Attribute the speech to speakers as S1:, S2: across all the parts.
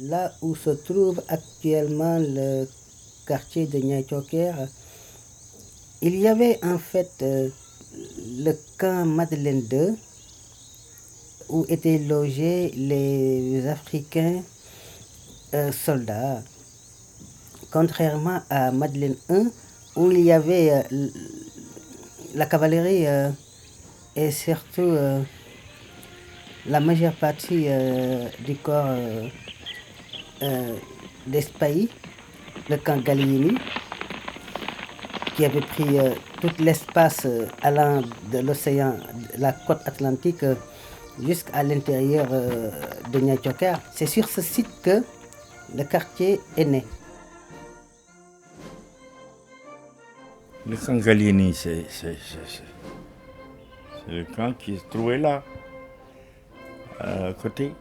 S1: là où se trouve actuellement le quartier de Niayes-Thioker, il y avait en fait le camp Madeleine II où étaient logés les Africains soldats, contrairement à Madeleine I où il y avait la cavalerie et surtout la majeure partie du corps d'Espagne, le camp Gallieni, qui avait pris tout l'espace allant de l'océan, de la côte atlantique, jusqu'à l'intérieur de Niayes-Thioker. C'est sur ce site que le quartier est né.
S2: Le camp Gallieni, c'est le camp qui se trouvait là, à côté.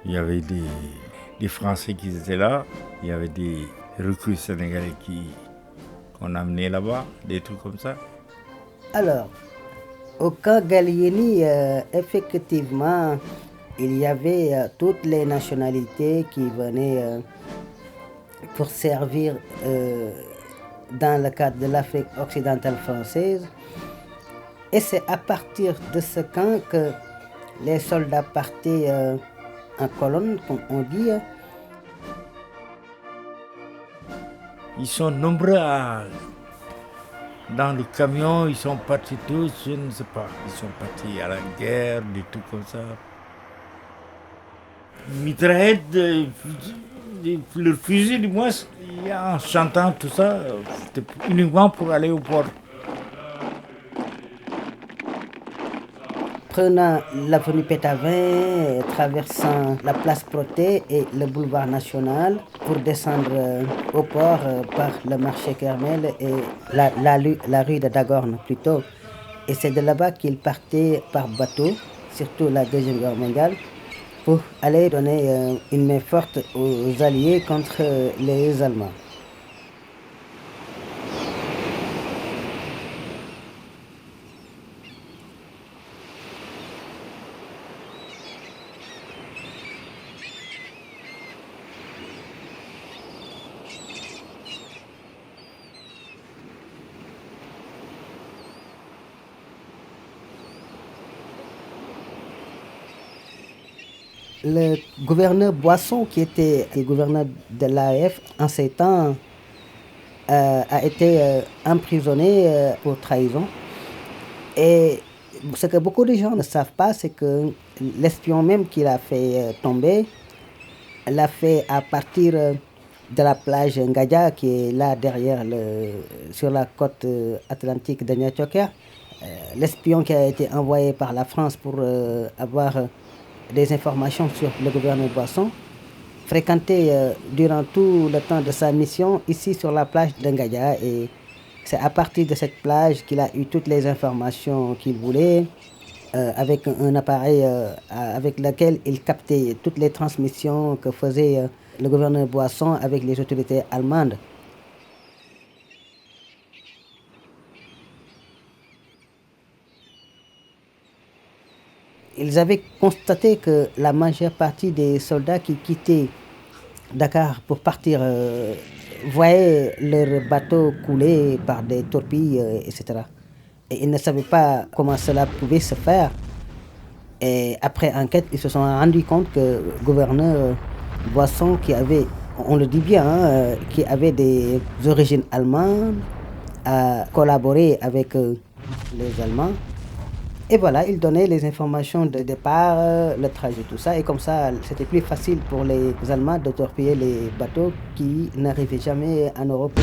S2: Il y avait des Français qui étaient là, il y avait des recrues sénégalais qu'on amenait là-bas, des trucs comme ça.
S1: Alors, au camp Gallieni, effectivement, il y avait toutes les nationalités qui venaient pour servir dans le cadre de l'Afrique occidentale française. Et c'est à partir de ce camp que les soldats partaient en colonne, comme on dit.
S2: Ils sont nombreux dans le camion, ils sont partis tous, je ne sais pas. Ils sont partis à la guerre, des trucs comme ça. Mitraillettes, leurs fusils du moins, en chantant tout ça, c'était uniquement pour aller au port.
S1: Prenant l'avenue Pétavin, traversant la place Protet et le boulevard national pour descendre au port par le marché Kermel et la rue de Dagorne plutôt. Et c'est de là-bas qu'ils partaient par bateau, surtout la Deuxième Guerre mondiale, pour aller donner une main forte aux Alliés contre les Allemands. Le gouverneur Boisson, qui était le gouverneur de l'AF en ces temps, a été emprisonné pour trahison. Et ce que beaucoup de gens ne savent pas, c'est que l'espion même qu'il a fait tomber, l'a fait à partir de la plage Ngadia, qui est là derrière, sur la côte atlantique de Niayes-Thioker. L'espion qui a été envoyé par la France pour avoir des informations sur le gouverneur Boisson, fréquenté durant tout le temps de sa mission ici sur la plage de Ngadia. Et c'est à partir de cette plage qu'il a eu toutes les informations qu'il voulait, avec un appareil avec lequel il captait toutes les transmissions que faisait le gouverneur Boisson avec les autorités allemandes. Ils avaient constaté que la majeure partie des soldats qui quittaient Dakar pour partir voyaient leurs bateaux couler par des torpilles, etc. Et ils ne savaient pas comment cela pouvait se faire. Et après enquête, ils se sont rendus compte que le gouverneur Boisson, qui avait, on le dit bien, qui avait des origines allemandes, a collaboré avec les Allemands. Et voilà, il donnait les informations de départ, le trajet, tout ça. Et comme ça, c'était plus facile pour les Allemands de torpiller les bateaux qui n'arrivaient jamais en Europe.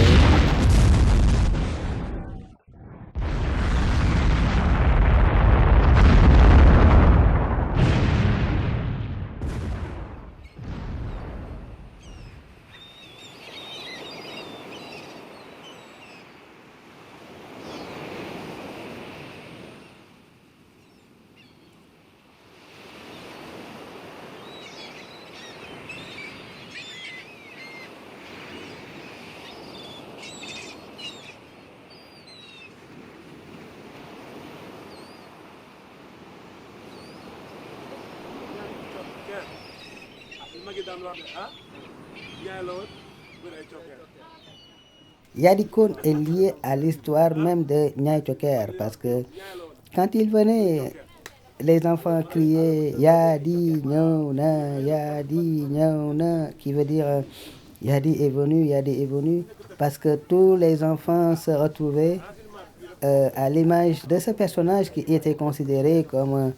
S1: Yadikoun est lié à l'histoire même de Niay Choker parce que quand il venait, les enfants criaient Yadi Nyauna, Yadi Nyauna, qui veut dire Yadi est venu, parce que tous les enfants se retrouvaient à l'image de ce personnage qui était considéré comme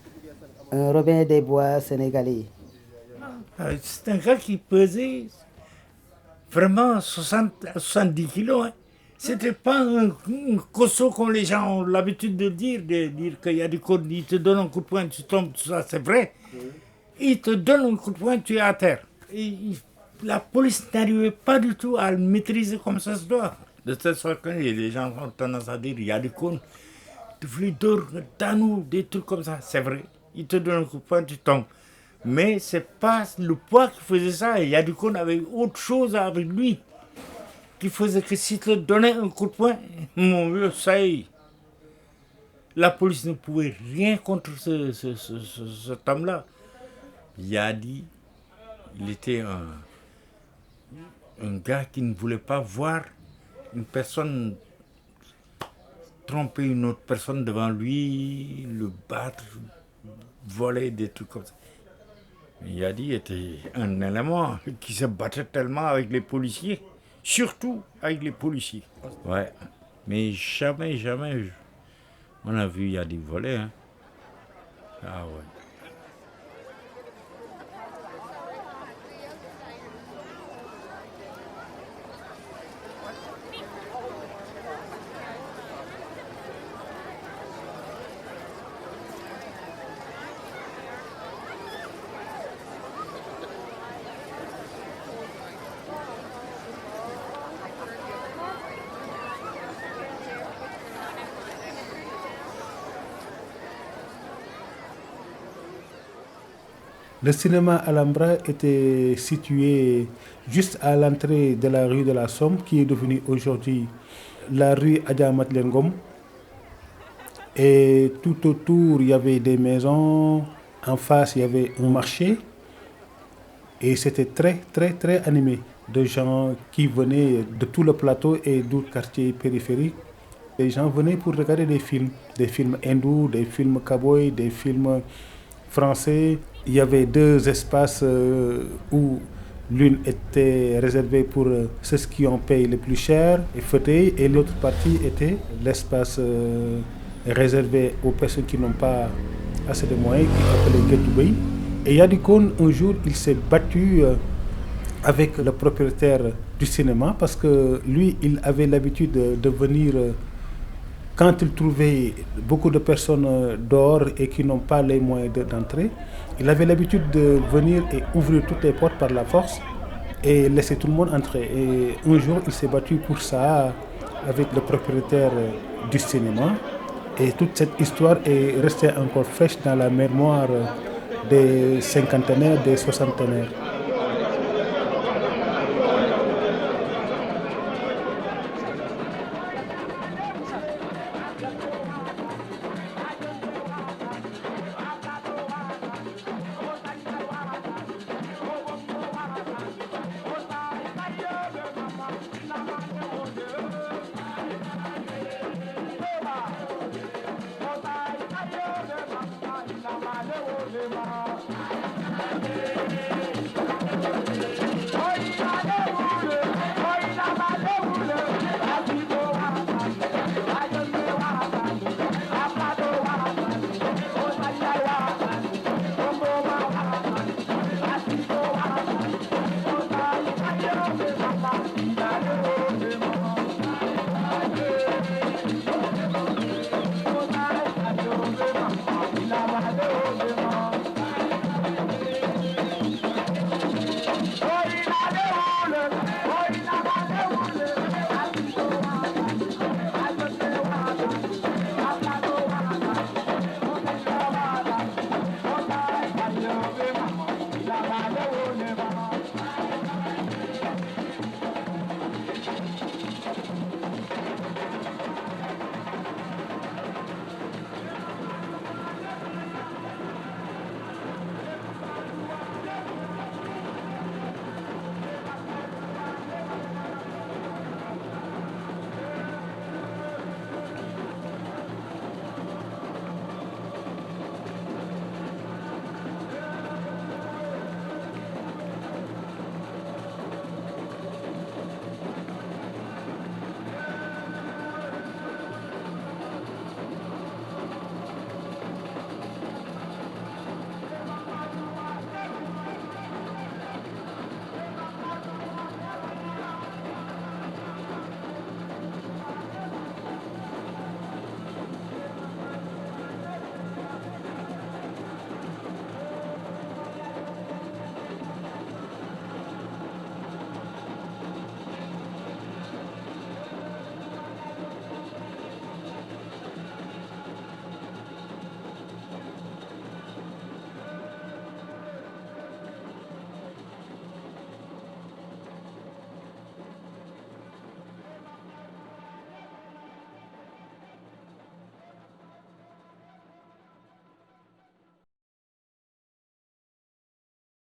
S1: un Robin des Bois sénégalais.
S2: C'est un gars qui pesait vraiment 60 à 70 kilos. Hein. C'était pas un costaud comme les gens ont l'habitude de dire qu'il y a des codes, il te donne un coup de poing, tu tombes, tout ça, c'est vrai. Il te donne un coup de poing, tu es à terre. La police n'arrivait pas du tout à le maîtriser comme ça se doit. De telle sorte que les gens ont tendance à dire il y a des cônes, des flûteurs, des tanous, des trucs comme ça. C'est vrai. Il te donne un coup de poing, tu tombes. Mais c'est pas le poids qui faisait ça. Il y a du cône avec autre chose avec lui. Qui faisait que si tu te donnais un coup de poing, mon vieux, ça y est. La police ne pouvait rien contre cet homme-là. Yadi, il était un gars qui ne voulait pas voir une personne tromper une autre personne devant lui, le battre, voler, des trucs comme ça. Yadi était un élément qui se battait tellement avec les policiers, surtout avec les policiers. Ouais, mais jamais on a vu Yadi voler. Hein. Ah ouais.
S3: Le cinéma Alhambra était situé juste à l'entrée de la rue de la Somme, qui est devenue aujourd'hui la rue Adja Madeleine Ngom. Et tout autour, il y avait des maisons. En face, il y avait un marché. Et c'était très animé de gens qui venaient de tout le plateau et d'autres quartiers périphériques. Les gens venaient pour regarder des films hindous, des films cowboys, des films français. Il y avait deux espaces où l'une était réservée pour ceux qui ont payé le plus cher, et fauteuils, et l'autre partie était l'espace réservé aux personnes qui n'ont pas assez de moyens, qui est appelé Guétoubey. Et Yadikoun, un jour, il s'est battu avec le propriétaire du cinéma parce que lui, il avait l'habitude de venir quand il trouvait beaucoup de personnes dehors et qui n'ont pas les moyens d'entrer. Il avait l'habitude de venir et ouvrir toutes les portes par la force et laisser tout le monde entrer. Et un jour, il s'est battu pour ça avec le propriétaire du cinéma. Et toute cette histoire est restée encore fraîche dans la mémoire des cinquantenaires, des soixantenaires.